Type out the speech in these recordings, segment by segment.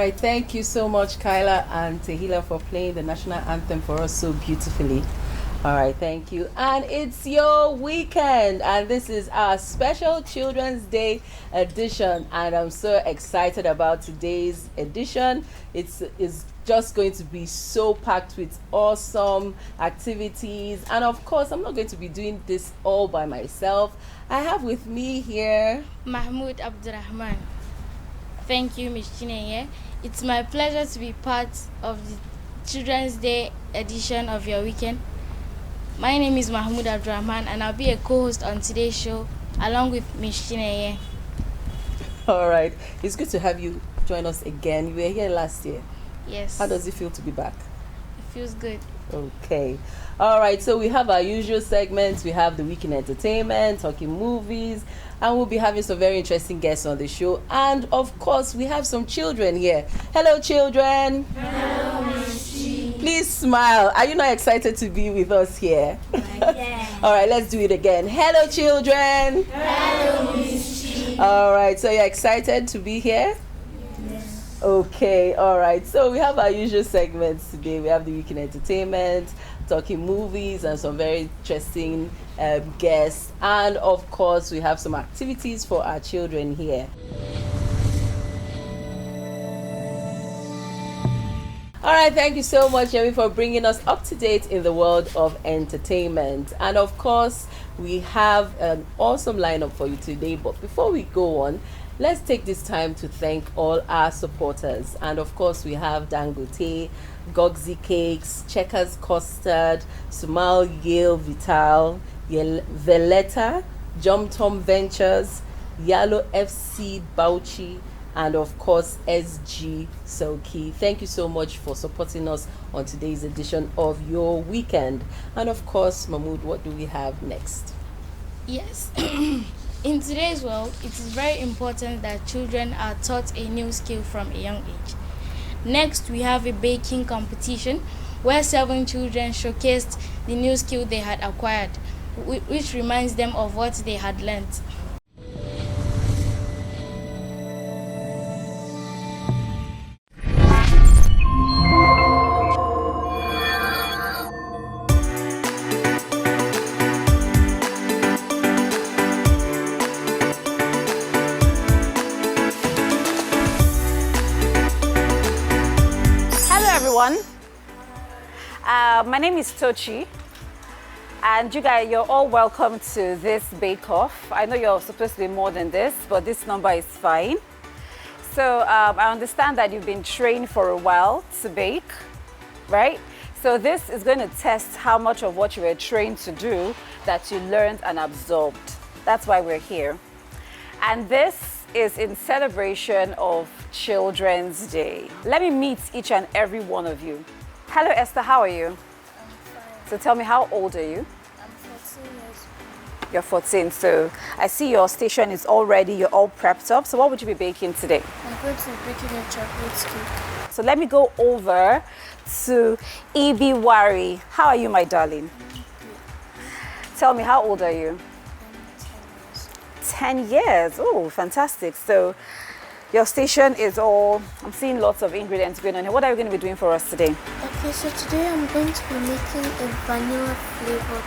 right, thank you so much, Kyla and Tehila, for playing the national anthem for us so beautifully. All right, thank you. And it's your weekend, and this is our special Children's Day edition. And I'm so excited about today's edition. It's just going to be so packed with awesome activities. And of course, I'm not going to be doing this all by myself. I have with me here Mahmoud Abdurrahman. Thank you, Ms. Chineye. It's my pleasure to be part of the Children's Day edition of your weekend. My name is Mahmoud Abdurrahman, and I'll be a co-host on today's show along with Ms. Chineye. All right. It's good to have you join us again. You were here last year. Yes. How does it feel to be back? It feels good. Okay. All right. So we have our usual segments. We have the weekend entertainment, talking movies, and we'll be having some very interesting guests on the show. And of course, we have some children here. Hello, children. Hello, Miss G. Please smile. Are you not excited to be with us here? Yes. All right. Let's do it again. Hello, children. Hello, Miss G. All right. So you're excited to be here? Okay, all right. So we have our usual segments today. We have the weekend entertainment, talking movies, and some very interesting guests. And of course, we have some activities for our children here. All right, thank you so much, Yemi, for bringing us up to date in the world of entertainment. And of course, we have an awesome lineup for you today. But before we go on, let's take this time to thank all our supporters. And of course, we have Dangote, Gogzi Cakes, Checkers Custard, Sumal Yale Vital, Veleta, Jom Tom Ventures, Yalo FC Bauchi, and of course, SG Soki. Thank you so much for supporting us on today's edition of Your Weekend. And of course, Mahmoud, what do we have next? Yes. In today's world, it is very important that children are taught a new skill from a young age. Next, we have a baking competition where 7 children showcased the new skill they had acquired, which reminds them of what they had learned. My name is Tochi, and you guys, you're all welcome to this bake-off. I know you're supposed to be more than this, but this number is fine. So I understand that you've been trained for a while to bake, right? So this is going to test how much of what you were trained to do that you learned and absorbed. That's why we're here. And this is in celebration of Children's Day. Let me meet each and every one of you. Hello, Esther, how are you? I'm fine. So tell me, how old are you? I'm 14 years old. You're 14, so I see your station is all ready, you're all prepped up. So what would you be baking today? I'm going to be baking a chocolate cake. So let me go over to Ibi Wari. How are you, my darling? Tell me, how old are you? I'm 10 years old. 10 years. Oh, fantastic. So your station is all, I'm seeing lots of ingredients going on here. What are you going to be doing for us today? Okay, so today I'm going to be making a vanilla flavored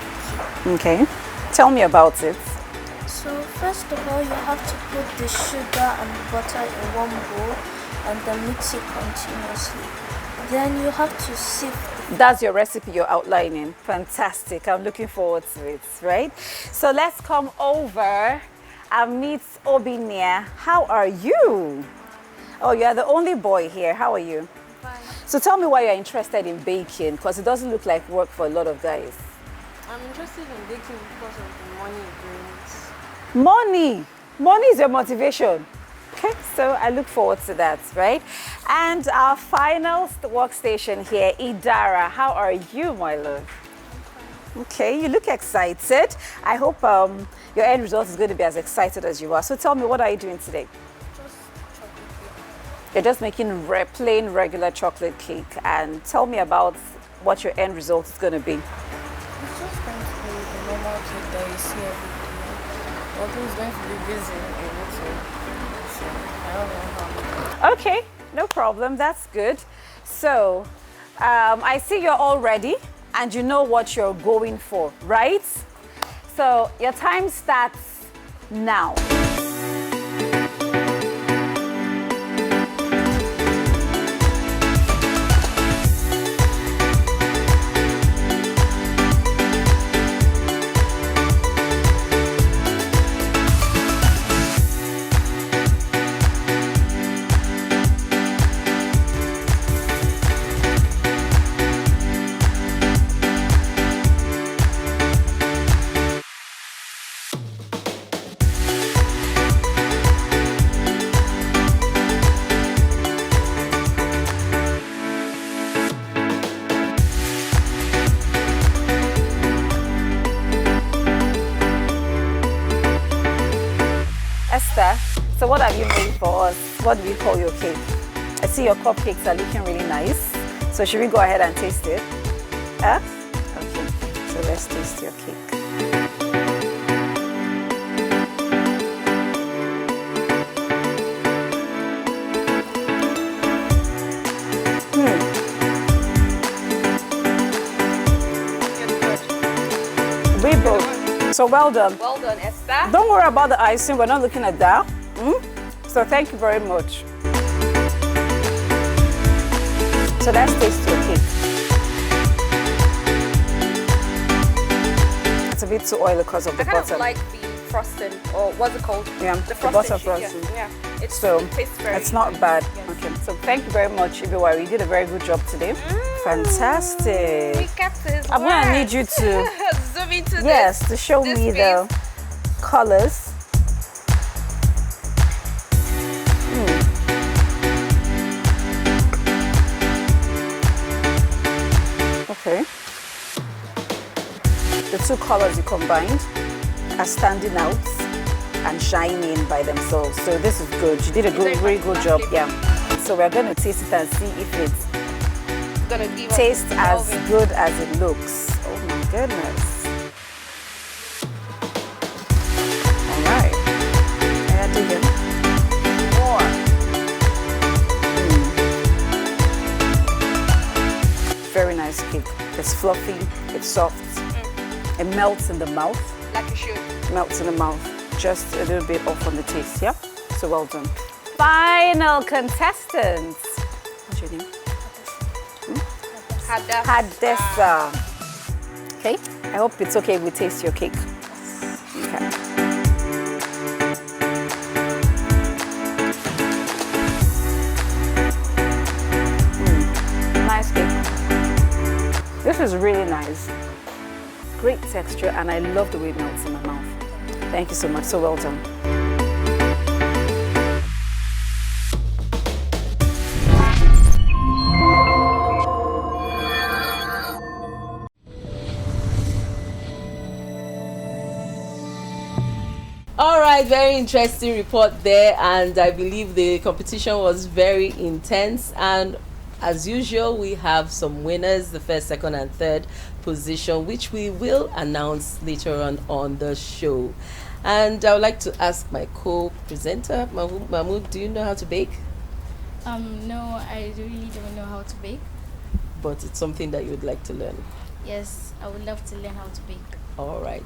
cake. Okay. Tell me about it. So first of all, you have to put the sugar and butter in one bowl and then mix it continuously. Then you have to sift. That's your recipe you're outlining. Fantastic. I'm looking forward to it, right? So let's come over and meet Obinia. How are you? Oh, you are the only boy here. How are you? Fine. So tell me why you're interested in baking, because it doesn't look like work for a lot of guys. I'm interested in baking because of the money it brings. Money! Money is your motivation. Okay, so I look forward to that, right? And our final workstation here, Idara. How are you, my love? Okay, you look excited. I hope your end result is going to be as excited as you are. So tell me, what are you doing today? Just chocolate cake. You're just making plain, regular chocolate cake. And tell me about what your end result is going to be. It's just going to be the normal cake that you see every day. Although it's going to be busy a little, so I don't know how. Okay, no problem. That's good. So, I see you're all ready and you know what you're going for, right? So, your time starts now. Esther, so what have you made for us? What do you call your cake? I see your cupcakes are looking really nice. So should we go ahead and taste it? Huh? Okay, so let's taste your cake. We both. So well done. Well done, Esther. Don't worry about the icing, we're not looking at that. So thank you very much. So let's taste your cake. It's a bit too oily because of the I kind butter. of like the frosting, or what's it called? Yeah, the the butter frosting. frosting. Yeah. It tastes very it's not bad. Yes. Okay, so thank you very much, Ibiwa. You did a very good job today. Fantastic. We kept his I'm gonna need you to zoom into yes to show this me the colors. Okay. The two colors you combined are standing out and shining by themselves. So this is good. You did a really good job. Yeah. So we're going to taste it and see if it gonna give us tastes as velvet. good as it looks. Oh my goodness. All right. Yeah, dig in. More. Very nice cake. It's fluffy, it's soft. It melts in the mouth. Like it should. Melts in the mouth. Just a little bit off on the taste, yeah? So well done. Final contestants. What's your name? Hadessa. Okay, I hope it's okay if we taste your cake. Okay. Nice cake. This is really nice. Great texture, and I love the way it melts in my mouth. Thank you so much. So well done. All right, very interesting report there, and I believe the competition was very intense. And as usual, we have some winners, the first, second, and third position, which we will announce later on the show. And I would like to ask my co-presenter, Mahmoud, do you know how to bake? No, I really don't know how to bake. But it's something that you would like to learn. Yes, I would love to learn how to bake. All right.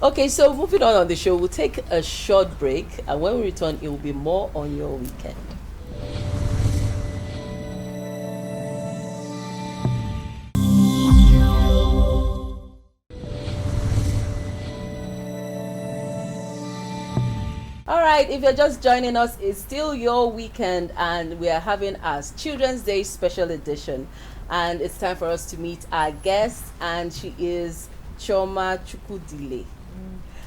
Okay, so moving on the show, we'll take a short break, and when we return, it will be more on your weekend. All right, if you're just joining us, it's still your weekend, and we are having our Children's Day special edition. And it's time for us to meet our guest, and she is Choma Chukudile.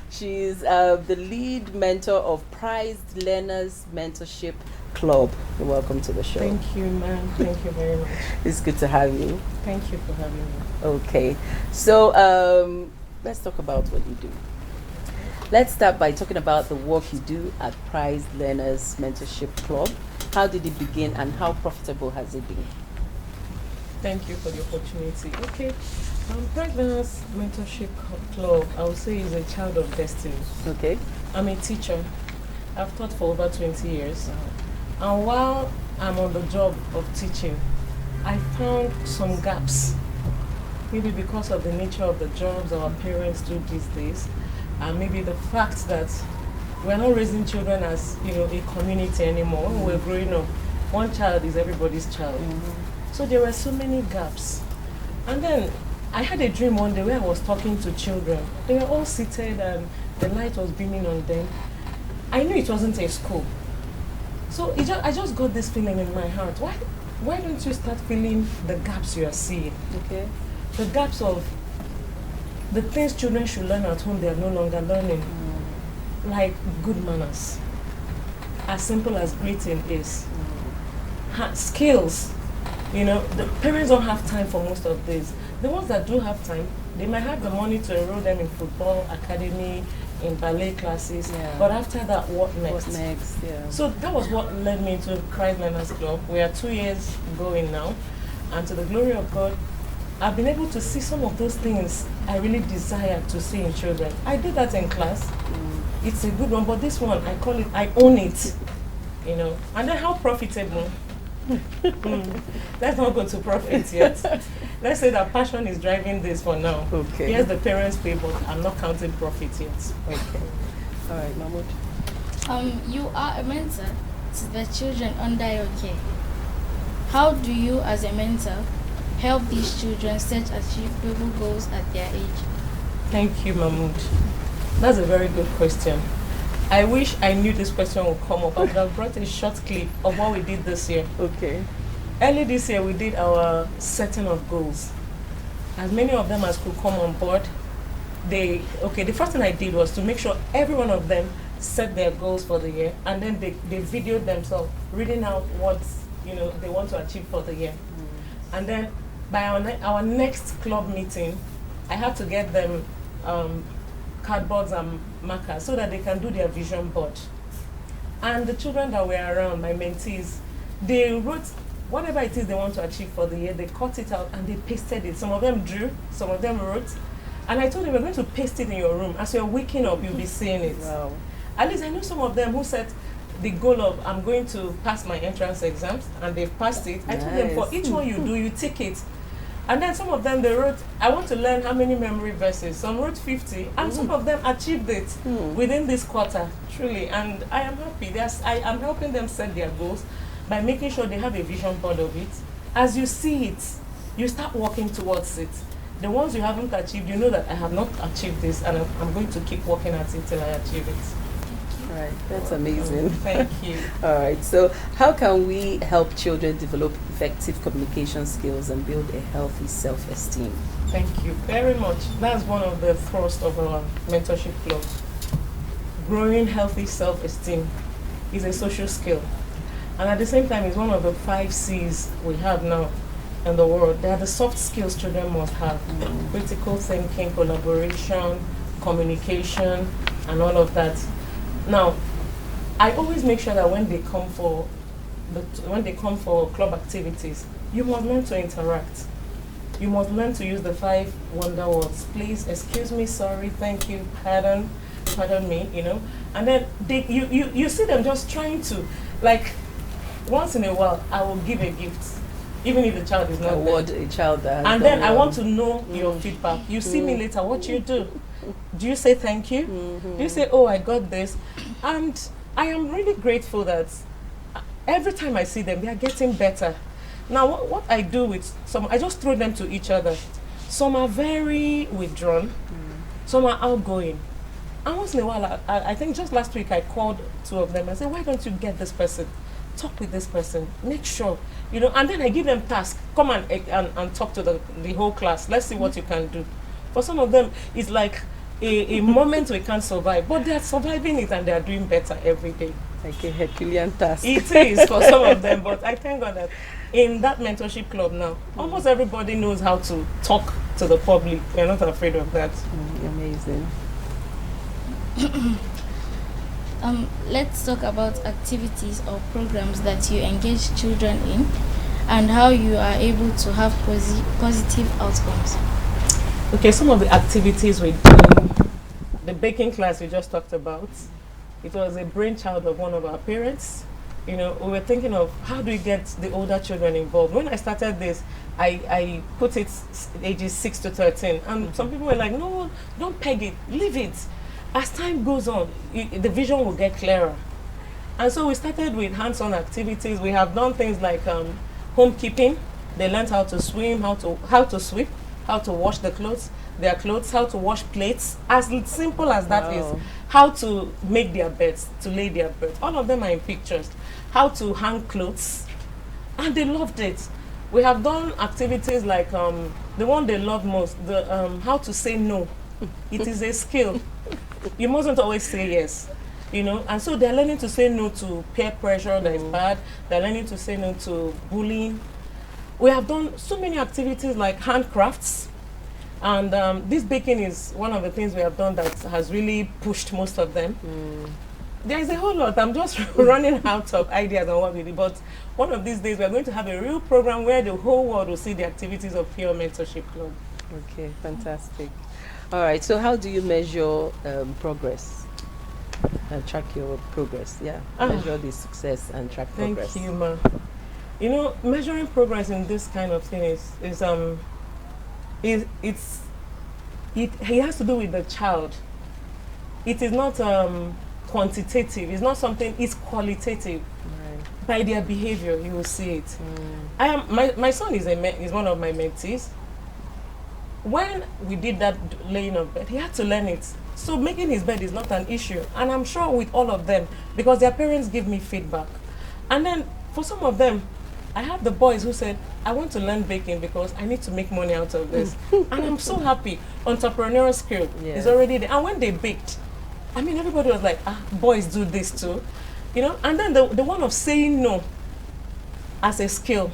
She's the lead mentor of Prized Learners Mentorship Club. You're welcome to the show. Thank you, ma'am. Thank you very much. It's good to have you. Thank you for having me. Okay, so let's talk about what you do. Let's start by talking about the work you do at Prized Learners Mentorship Club. How did it begin, and how profitable has it been? Thank you for the opportunity. Okay, Pride Learners Mentorship Club, I would say, is a child of destiny. Okay. I'm a teacher. I've taught for over 20 years. And while I'm on the job of teaching, I found some gaps. Maybe because of the nature of the jobs our parents do these days, and maybe the fact that we're not raising children as a community anymore. When we're growing up, one child is everybody's child. So there were so many gaps. And then I had a dream one day where I was talking to children. They were all seated and the light was beaming on them. I knew it wasn't a school. So I just got this feeling in my heart. Why don't you start filling the gaps you are seeing? Okay. The gaps of the things children should learn at home they are no longer learning. Like good manners. As simple as greeting is. Skills. The parents don't have time for most of this. The ones that do have time, they might have the money to enroll them in football academy, in ballet classes. Yeah. But after that, what next? What next? Yeah. So that was what led me to Christ Learners Club. We are 2 years going now. And to the glory of God, I've been able to see some of those things I really desire to see in children. I did that in class. It's a good one, but this one, I own it. And then how profitable? Let's not go to profit yet. Let's say that passion is driving this for now. Okay. Yes, the parents pay, but I'm not counting profit yet. Okay. All right, Mahmoud. You are a mentor to the children under your care. How do you, as a mentor, help these children set achievable goals at their age? Thank you, Mahmoud. That's a very good question. I wish I knew this question would come up. I would have brought a short clip of what we did this year. Okay. Early this year, we did our setting of goals. As many of them as could come on board, the first thing I did was to make sure every one of them set their goals for the year, and then they videoed themselves reading out what they want to achieve for the year. And then by our next club meeting, I have to get them cardboards and markers so that they can do their vision board. And the children that were around, my mentees, they wrote whatever it is they want to achieve for the year. They cut it out and they pasted it. Some of them drew, some of them wrote. And I told them, we're going to paste it in your room. As you're waking up, you'll be seeing it. Wow. At least I know some of them who set the goal of, I'm going to pass my entrance exams, and they've passed it. I told them, for each one you do, you tick it. And then some of them, they wrote, I want to learn how many memory verses. Some wrote 50, and some of them achieved it within this quarter, truly. And I am happy. I am helping them set their goals by making sure they have a vision board of it. As you see it, you start working towards it. The ones you haven't achieved, you know that I have not achieved this, and I'm going to keep working at it till I achieve it. Right, that's amazing. Thank you. All right, so how can we help children develop effective communication skills and build a healthy self-esteem? Thank you very much. That's one of the thrust of our mentorship club. Growing healthy self-esteem is a social skill. And at the same time, it's one of the 5 C's we have now in the world. They are the soft skills children must have. Critical thinking, collaboration, communication, and all of that. Now, I always make sure that when they come for club activities, you must learn to interact. You must learn to use the 5 wonder words. Please, excuse me, sorry, thank you, pardon me, And then you see them just trying to, like, once in a while, I will give a gift, even if the child is not Award there. a child that has And done then I well. want to know your feedback. You see me later, what do you do? Do you say thank you? Do you say, oh, I got this? And I am really grateful that every time I see them, they are getting better. Now, what I do with some, I just throw them to each other. Some are very withdrawn, some are outgoing. And once in a while, I think just last week, I called 2 of them. I said, why don't you get this person? Talk with this person. Make sure, and then I give them tasks. Come and talk to the whole class. Let's see what you can do. For some of them, it's like a moment we can't survive, but they're surviving it and they're doing better every day. Like a Herculean task. It is for some of them, but I thank God that in that mentorship club now, almost everybody knows how to talk to the public. We're not afraid of that. Amazing. Let's talk about activities or programs that you engage children in and how you are able to have positive outcomes. Okay, some of the activities we do, the baking class we just talked about, it was a brainchild of one of our parents. we were thinking of how do we get the older children involved. When I started this, I put it ages 6 to 13, and some people were like, no, don't peg it, leave it. As time goes on, the vision will get clearer. And so we started with hands-on activities. We have done things like homekeeping. They learned how to swim, how to sweep, how to wash their clothes, how to wash plates. As simple as that is. How to make their beds, to lay their beds. All of them are in pictures. How to hang clothes. And they loved it. We have done activities like the one they love most, the how to say no. It is a skill. You mustn't always say yes. And so they're learning to say no to peer pressure that is bad. They're learning to say no to bullying. We have done so many activities like handcrafts. And this baking is one of the things we have done that has really pushed most of them. There is a whole lot. I'm just running out of ideas on what we do. But one of these days, we are going to have a real program where the whole world will see the activities of Pure Mentorship Club. Okay, fantastic. All right, so how do you measure progress and track your progress? Yeah, measure the success and track progress. Thank you, ma. Measuring progress in this kind of thing it has to do with the child. It is not quantitative. It's not something. It's qualitative. Right. By their behavior, you will see it. My son is one of my mentees. When we did that laying of bed, he had to learn it. So making his bed is not an issue. And I'm sure with all of them, because their parents give me feedback. And then for some of them, I have the boys who said, I want to learn baking because I need to make money out of this. And I'm so happy. Entrepreneurial skill is already there. And when they baked, everybody was like, boys do this too. And then the one of saying no as a skill,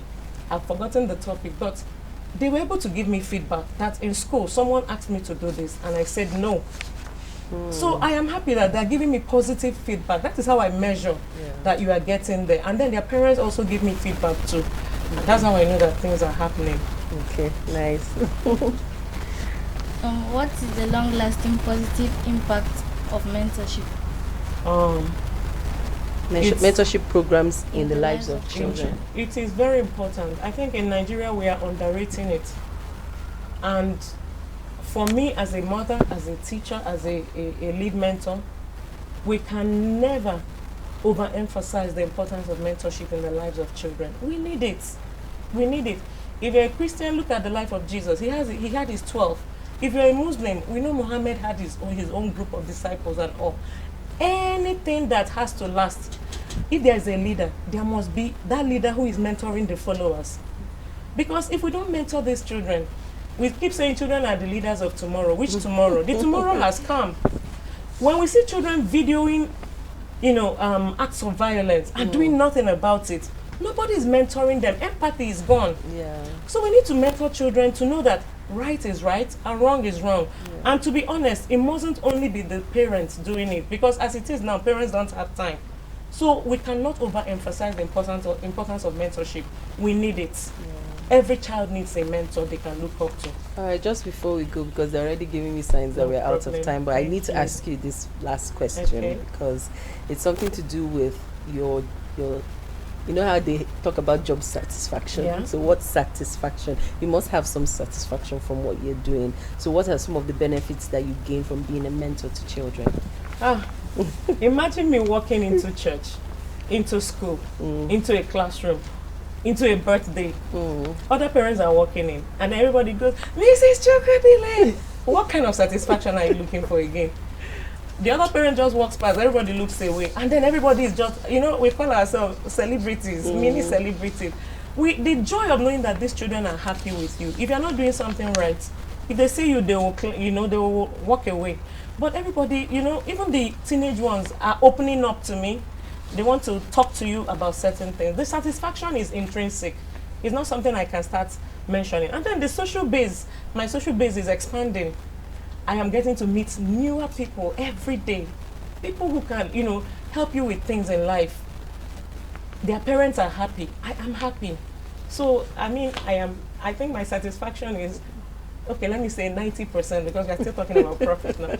I've forgotten the topic, but they were able to give me feedback that in school, someone asked me to do this and I said no. So I am happy that they're giving me positive feedback. That is how I measure that you are getting there. And then their parents also give me feedback too. And that's how I know that things are happening. Okay, nice. What is the long-lasting positive impact of mentorship? Mentorship programs in the lives of children. It is very important. I think in Nigeria we are underrating it. And for me as a mother, as a teacher, as a lead mentor, we can never overemphasize the importance of mentorship in the lives of children. We need it. We need it. If you're a Christian, look at the life of Jesus. He had his 12. If you're a Muslim, we know Muhammad had his own group of disciples and all. Anything that has to last, if there is a leader, there must be that leader who is mentoring the followers. Because if we don't mentor these children, we keep saying children are the leaders of tomorrow. Which tomorrow? The tomorrow has come. When we see children videoing, acts of violence and doing nothing about it, nobody is mentoring them. Empathy is gone. Yeah. So we need to mentor children to know that right is right and wrong is wrong. Yeah. And to be honest, it mustn't only be the parents doing it, because as it is now, parents don't have time. So we cannot overemphasize the importance of mentorship. We need it. Yeah. Every child needs a mentor they can look up to. All right, just before we go, because they're already giving me signs that we're out of time, but I need to ask you this last question, because it's something to do with your you know how they talk about job satisfaction? Yeah. So what satisfaction? You must have some satisfaction from what you're doing. So what are some of the benefits that you gain from being a mentor to children? Imagine me walking into church, into school, into a classroom, into a birthday. Other parents are walking in and everybody goes, Mrs. Chokadile! What kind of satisfaction are you looking for again? The other parent just walks past, everybody looks away, and then everybody is just, we call ourselves celebrities, mini celebrities. The joy of knowing that these children are happy with you. If you're not doing something right, if they see you, they will walk away. But everybody, even the teenage ones are opening up to me. They want to talk to you about certain things. The satisfaction is intrinsic. It's not something I can start mentioning. And then the social base, my social base is expanding. I am getting to meet newer people every day. People who can, help you with things in life. Their parents are happy. I am happy. So, I think my satisfaction is Okay, let me say 90% because we're still talking about profit now.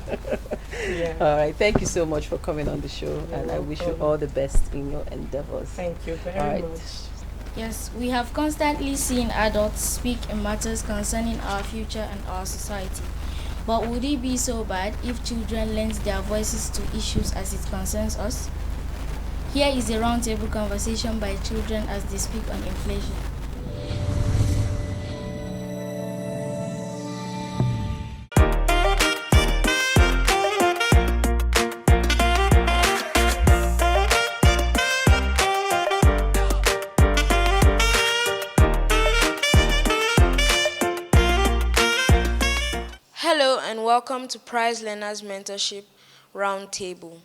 Yeah. All right. Thank you so much for coming on the show, You're and I wish you welcome. all the best in your endeavors. Thank you All very right. much. Yes, we have constantly seen adults speak in matters concerning our future and our society. But would it be so bad if children lend their voices to issues as it concerns us? Here is a roundtable conversation by children as they speak on inflation. Hello and welcome to Prize Learners Mentorship Roundtable.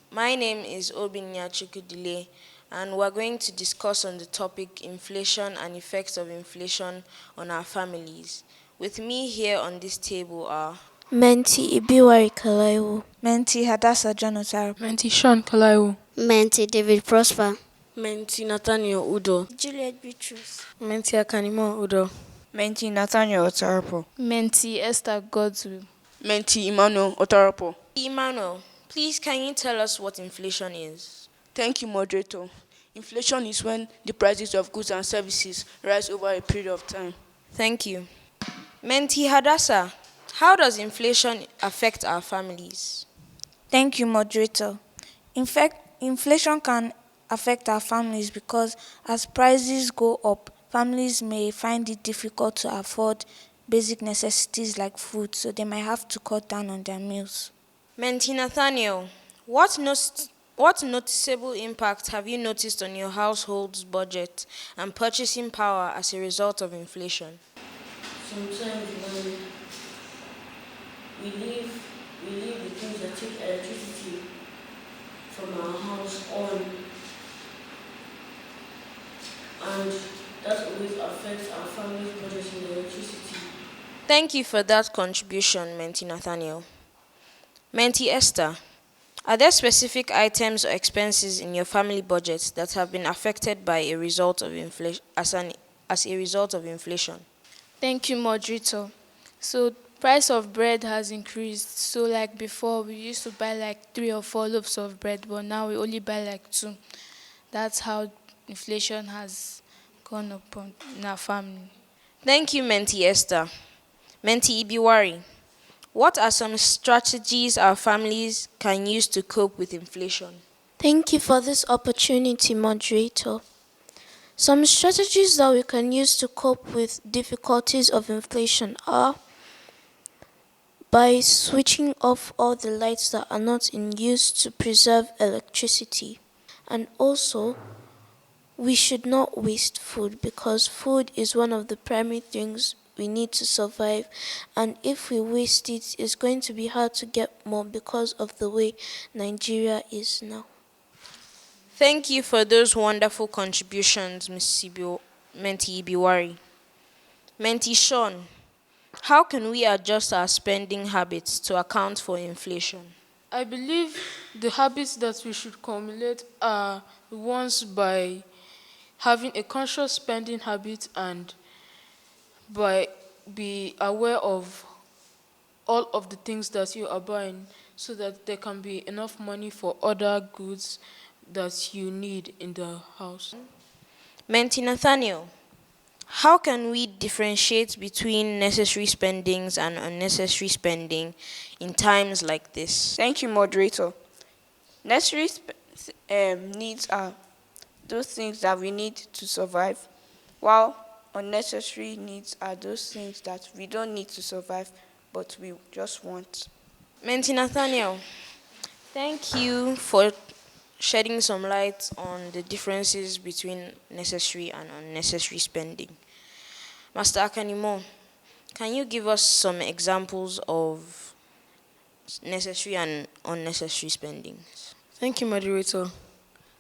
My name is Obinya Chukudile, and we're going to discuss on the topic inflation and effects of inflation on our families. With me here on this table are Menti Ibiwari Kalaiwo. Menti Hadassah Jonathan. Menti Sean Kalaiwo. Menti David Prosper. Menti Nathaniel Udo. Juliet Beatrice. Menti Akanimo Udo. Menti Nathaniel Otarapo. Menti Esther Godswill. Menti Emmanuel Otarapo. Emmanuel. Please, can you tell us what inflation is? Thank you, moderator. Inflation is when the prices of goods and services rise over a period of time. Thank you. Menti Hadassah, how does inflation affect our families? Thank you, moderator. In fact, inflation can affect our families because as prices go up, families may find it difficult to afford basic necessities like food, so they might have to cut down on their meals. Menti Nathaniel, what noticeable impact have you noticed on your household's budget and purchasing power as a result of inflation? Sometimes when we leave the things that take electricity from our house on, and that always affects our family's budget in electricity. Thank you for that contribution, Menti Nathaniel. Menti Esther, are there specific items or expenses in your family budget that have been affected by a result of inflation as a result of inflation? Thank you, moderator. So, price of bread has increased. So, like before, we used to buy like 3 or 4 loaves of bread, but now we only buy like 2. That's how inflation has gone up in our family. Thank you, Menti Esther. Menti Ibiwari, what are some strategies our families can use to cope with inflation? Thank you for this opportunity, moderator. Some strategies that we can use to cope with difficulties of inflation are by switching off all the lights that are not in use to preserve electricity. And also, we should not waste food because food is one of the primary things we need to survive, and if we waste it, it's going to be hard to get more because of the way Nigeria is now. Thank you for those wonderful contributions, Menti Ibiwari. Menti Sean, how can we adjust our spending habits to account for inflation? I believe the habits that we should accumulate are the ones by having a conscious spending habit and by be aware of all of the things that you are buying so that there can be enough money for other goods that you need in the house. Menti Nathaniel, how can we differentiate between necessary spendings and unnecessary spending in times like this? Thank you, moderator. Necessary needs are those things that we need to survive, while unnecessary needs are those things that we don't need to survive, but we just want. Menti Nathaniel, thank you for shedding some light on the differences between necessary and unnecessary spending. Master Akanimo, can you give us some examples of necessary and unnecessary spending? Thank you, moderator.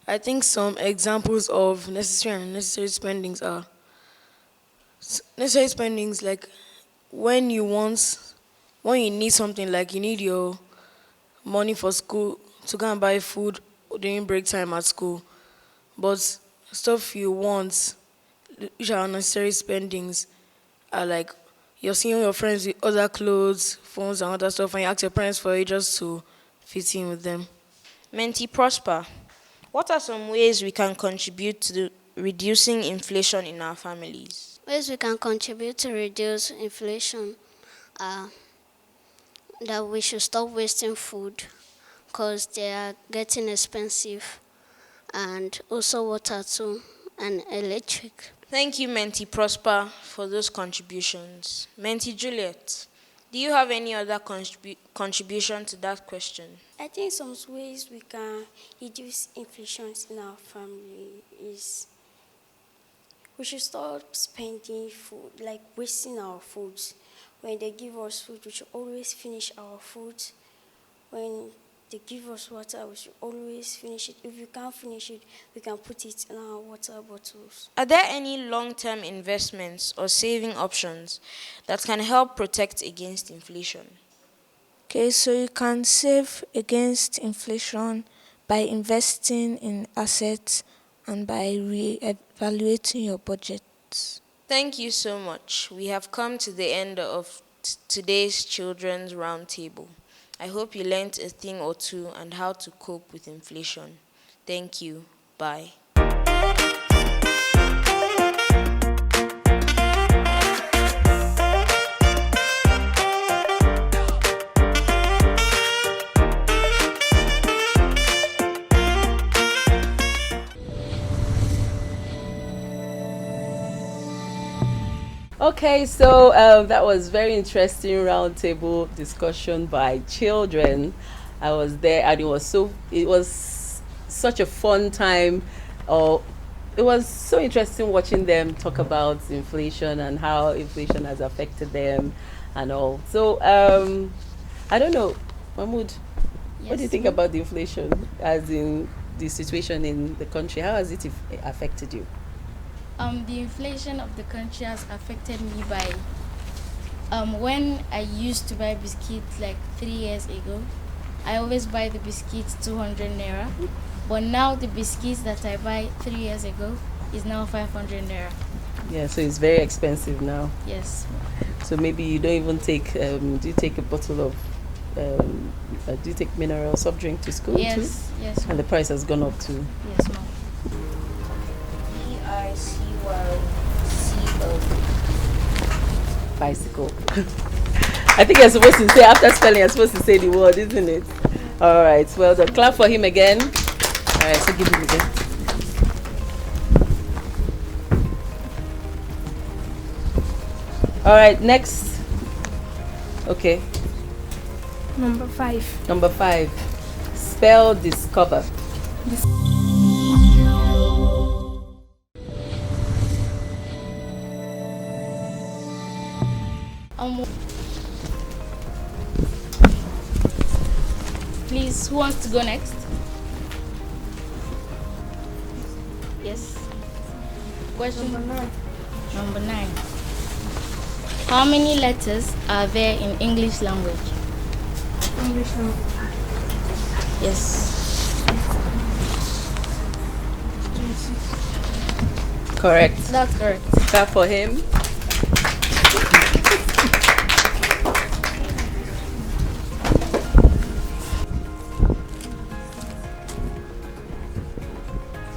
I think some examples of necessary and unnecessary spendings are necessary spendings like when you need something, like you need your money for school to go and buy food during break time at school, but stuff you want, which are unnecessary spendings, are like you're seeing your friends with other clothes, phones, and other stuff, and you ask your parents for it just to fit in with them. Menti Prosper, what are some ways we can contribute to reducing inflation in our families? Ways we can contribute to reduce inflation are that we should stop wasting food because they are getting expensive, and also water too, and electric. Thank you, Menti Prosper, for those contributions. Menti Juliet, do you have any other contribution to that question? I think some ways we can reduce inflation in our family is we should stop spending food, like wasting our foods. When they give us food, we should always finish our food. When they give us water, we should always finish it. If we can't finish it, we can put it in our water bottles. Are there any long-term investments or saving options that can help protect against inflation? Okay, so you can save against inflation by investing in assets and by re-evaluating your budgets. Thank you so much. We have come to the end of today's Children's Roundtable. I hope you learned a thing or two on how to cope with inflation. Thank you. Bye. Okay, so that was very interesting roundtable discussion by children. I was there, and it was such a fun time. It was so interesting watching them talk about inflation and how inflation has affected them and all. So I don't know, Mahmoud, what do you think about the inflation, as in the situation in the country? How has it affected you? The inflation of the country has affected me by when I used to buy biscuits like 3 years ago, I always buy the biscuits 200 naira, but now the biscuits that I buy 3 years ago is now 500 naira. Yeah, so it's very expensive now. Yes. So maybe you don't even take, do you take a bottle of, do you take mineral soft drink to school too? Yes, yes. And the price has gone up too? Yes, ma'am. Bicycle. I think you're supposed to say, after spelling, you're supposed to say the word, isn't it? All right, well done. Clap for him again. All right, so give him again. All right, next. Okay. Number 5. Number 5. Spell discover. Please, who wants to go next? Yes. Question Number 9. How many letters are there in English language? English language. Yes. Correct. That's correct. Clap for him.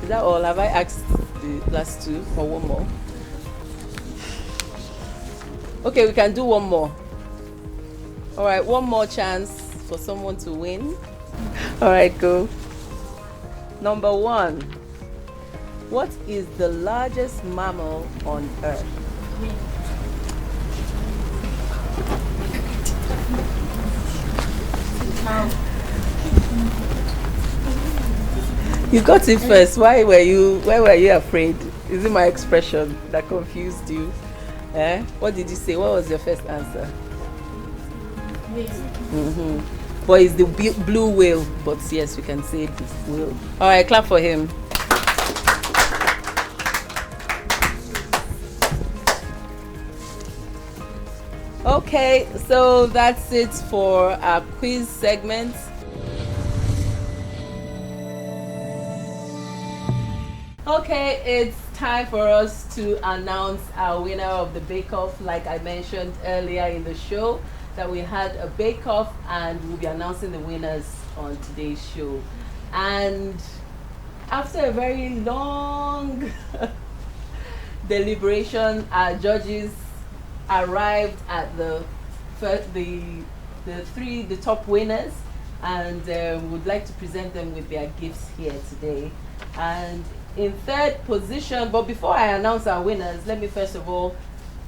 Is that all? Have I asked the last two or one more? Okay, we can do one more. All right, one more chance for someone to win. All right, go. Number 1. What is the largest mammal on Earth? You got it first. Why were you afraid? Is it my expression that confused you? Eh? What did you say? What was your first answer? But it's the blue whale. But yes, we can say the whale. All right, clap for him. Okay, so that's it for our quiz segment. Okay, it's time for us to announce our winner of the bake-off. Like I mentioned earlier in the show, that we had a bake-off and we'll be announcing the winners on today's show. And after a very long deliberation, our judges arrived at the top winners, and would like to present them with their gifts here today. And in third position, but before I announce our winners, let me first of all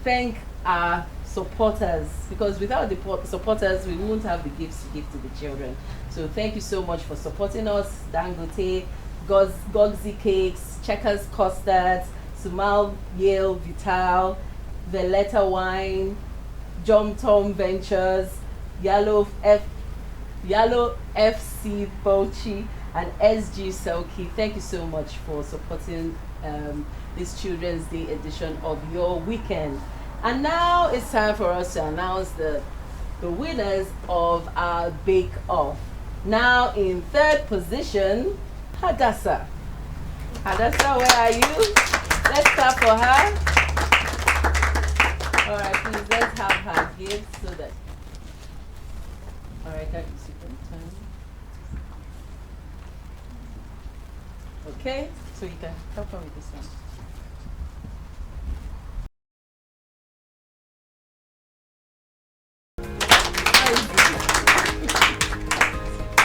thank our supporters, because without the supporters we won't have the gifts to give to the children. So thank you so much for supporting us. Dangote, Gogzi Cakes, Checkers Custards, Sumal Yale Vital, Valletta Wine, Jom Tom Ventures, Yellow FC Bochi, and SG Selkie. Thank you so much for supporting this Children's Day edition of Your Weekend. And now it's time for us to announce the winners of our Bake Off. Now in third position, Hadassah. Hadassah, where are you? Let's clap for her. All right, please, let's have her give so that. All right, that is super. Okay, so you can help her with this one.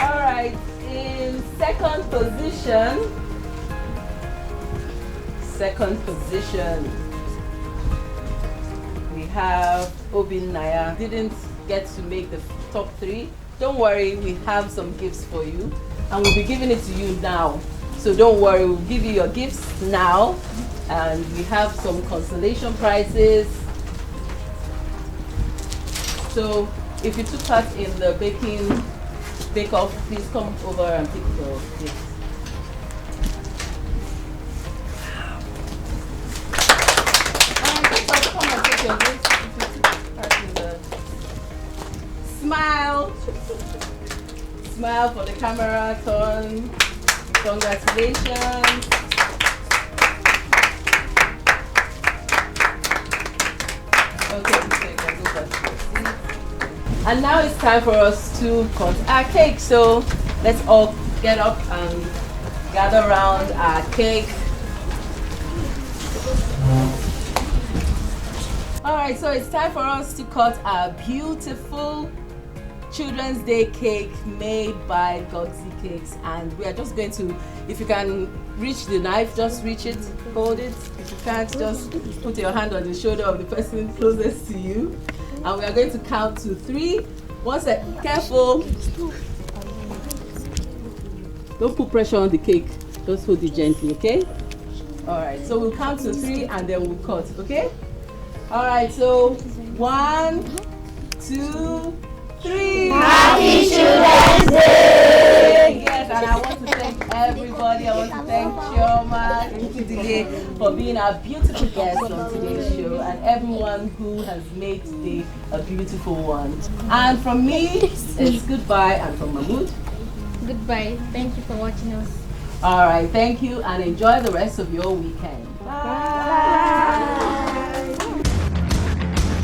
All right, in second position, we have Obin Naya. Didn't get to make the top 3. Don't worry, we have some gifts for you, and we'll be giving it to you now. So don't worry, we'll give you your gifts now, and we have some consolation prizes. So if you took part in the bake-off, please come over and pick your gifts. Come and take your gifts if you took part in the smile. Smile for the camera, turn. Congratulations. Okay, so you can go back to your seat. And now it's time for us to cut our cake. So let's all get up and gather around our cake. All right, so it's time for us to cut our beautiful Children's Day cake made by Gogzi Cakes, and we are just going to, if you can reach the knife, just reach it, hold it. If you can't, just put your hand on the shoulder of the person closest to you, and we are going to count to 3. One second, careful. Don't put pressure on the cake, just hold it gently, okay? All right, so we'll count to 3 and then we'll cut, okay? All right, so 1, 2, 3. Happy Children's Day! Yes, and I want to thank everybody. I want to thank Chioma Nkidile for being our beautiful guest on today's show, and everyone who has made today a beautiful one. And from me, it's goodbye, and from Mahmoud, Goodbye. Thank you for watching us. all right, thank you, and enjoy the rest of your weekend. Bye.